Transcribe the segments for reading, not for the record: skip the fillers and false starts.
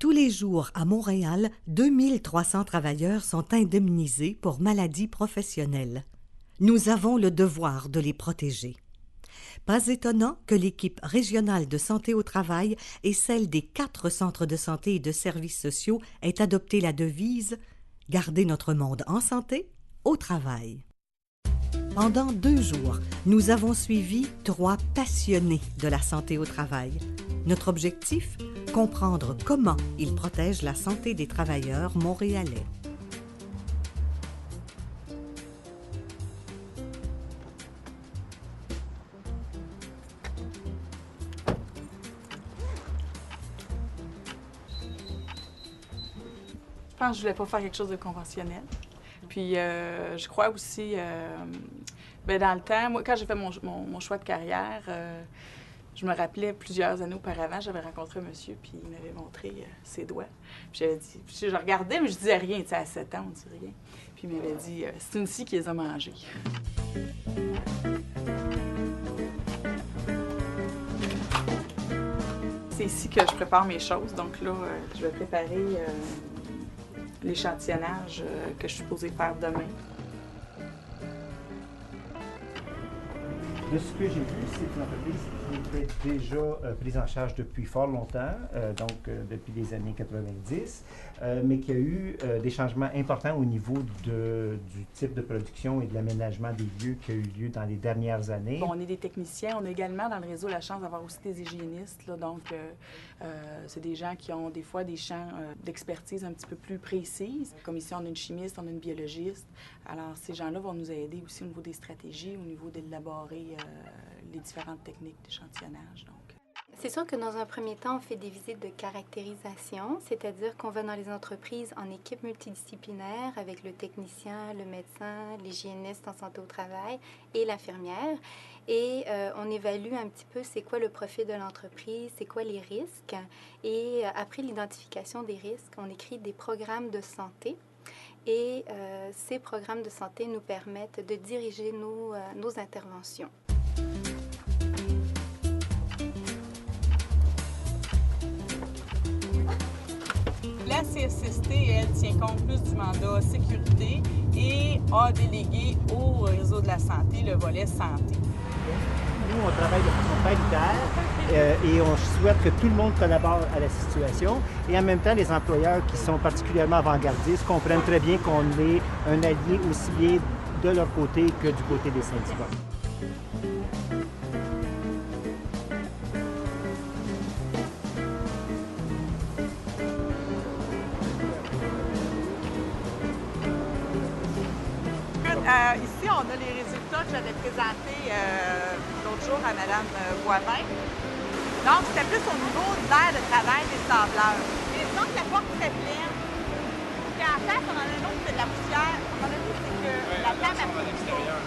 Tous les jours, à Montréal, 2300 travailleurs sont indemnisés pour maladies professionnelles. Nous avons le devoir de les protéger. Pas étonnant que l'équipe régionale de santé au travail et celle des 4 centres de santé et de services sociaux aient adopté la devise « Garder notre monde en santé au travail ». Pendant 2 jours, nous avons suivi 3 passionnés de la santé au travail. Notre objectif? Comprendre comment ils protègent la santé des travailleurs montréalais. Je pense que je voulais pas faire quelque chose de conventionnel. Puis je crois aussi, dans le temps, moi, quand j'ai fait mon choix de carrière, je me rappelais plusieurs années auparavant, j'avais rencontré un monsieur, puis il m'avait montré ses doigts. Puis j'avais dit, puis je regardais, mais je disais rien, tu sais, à 7 ans, on dit rien. Puis il m'avait dit, c'est une scie qui les a mangés. C'est ici que je prépare mes choses, donc là, je vais préparer l'échantillonnage que je suis supposée faire demain. De ce que j'ai vu, c'est une entreprise qui était déjà prise en charge depuis fort longtemps, depuis les années 90, mais qui a eu des changements importants au niveau du type de production et de l'aménagement des lieux qui a eu lieu dans les dernières années. Bon, on est des techniciens. On a également dans le réseau la chance d'avoir aussi des hygiénistes. Là, donc, c'est des gens qui ont des fois des champs d'expertise un petit peu plus précises. Comme ici, on a une chimiste, on a une biologiste. Alors, ces gens-là vont nous aider aussi au niveau des stratégies, au niveau d'élaborer les différentes techniques d'échantillonnage. C'est sûr que dans un premier temps, on fait des visites de caractérisation, c'est-à-dire qu'on va dans les entreprises en équipe multidisciplinaire avec le technicien, le médecin, l'hygiéniste en santé au travail et l'infirmière. Et on évalue un petit peu c'est quoi le profil de l'entreprise, c'est quoi les risques. Et après l'identification des risques, on écrit des programmes de santé. Et ces programmes de santé nous permettent de diriger nos interventions. La CSST, elle, tient compte plus du mandat sécurité et a délégué au réseau de la santé le volet santé. Nous, on travaille de façon paritaire et on souhaite que tout le monde collabore à la situation. Et en même temps, les employeurs qui sont particulièrement avant-gardistes comprennent très bien qu'on est un allié aussi bien de leur côté que du côté des syndicats. Ici, on a les résultats que j'avais présentés l'autre jour à Mme Boivin. Donc, c'était plus au niveau de l'air de travail des sableurs. Et donc, la porte très pleine. Puis en face, on en a un autre qui fait de la poussière. On en a dit que la table à l'extérieur.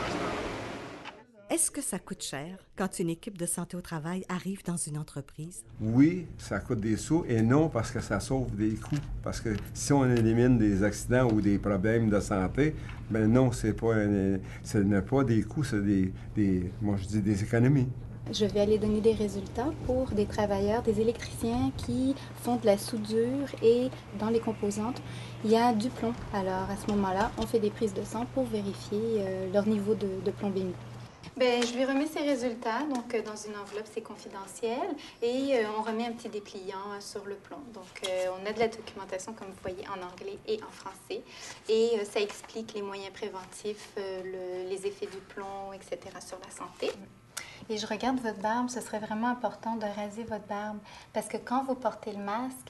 Est-ce que ça coûte cher quand une équipe de santé au travail arrive dans une entreprise? Oui, ça coûte des sous et non parce que ça sauve des coûts. Parce que si on élimine des accidents ou des problèmes de santé, ben non, ce n'est pas des coûts, c'est moi je dis des économies. Je vais aller donner des résultats pour des travailleurs, des électriciens qui font de la soudure et dans les composantes, il y a du plomb. Alors à ce moment-là, on fait des prises de sang pour vérifier leur niveau de plombémie. Bien, je lui remets ses résultats, donc dans une enveloppe, c'est confidentiel, et on remet un petit dépliant sur le plomb. Donc, on a de la documentation, comme vous voyez, en anglais et en français, et ça explique les moyens préventifs, les effets du plomb, etc. sur la santé. Et je regarde votre barbe, ce serait vraiment important de raser votre barbe, parce que quand vous portez le masque,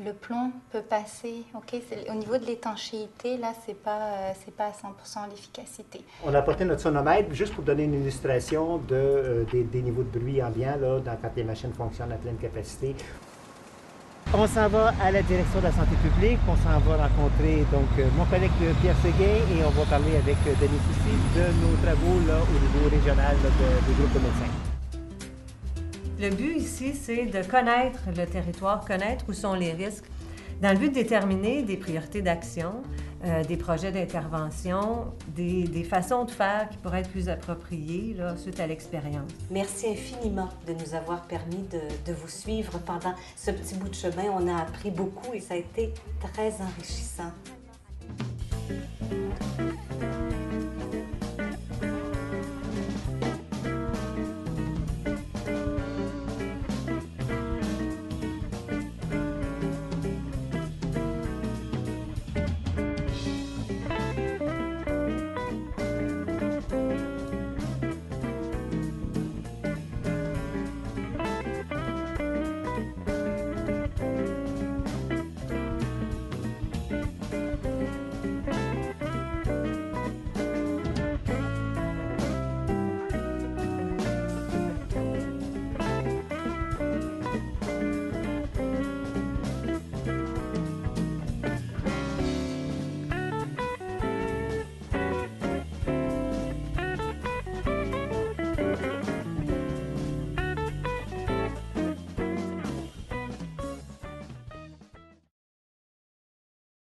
le plomb peut passer, OK? Au niveau de l'étanchéité, là, c'est pas à 100% l'efficacité. On a apporté notre sonomètre juste pour donner une illustration des niveaux de bruit ambiant là, quand les machines fonctionnent à pleine capacité. On s'en va à la direction de la santé publique, on s'en va rencontrer donc mon collègue Pierre Séguin et on va parler avec Denis Soucy de nos travaux là, au niveau régional là, du groupe de médecins. Le but ici, c'est de connaître le territoire, connaître où sont les risques, dans le but de déterminer des priorités d'action, des projets d'intervention, des façons de faire qui pourraient être plus appropriées là, suite à l'expérience. Merci infiniment de nous avoir permis de vous suivre pendant ce petit bout de chemin. On a appris beaucoup et ça a été très enrichissant.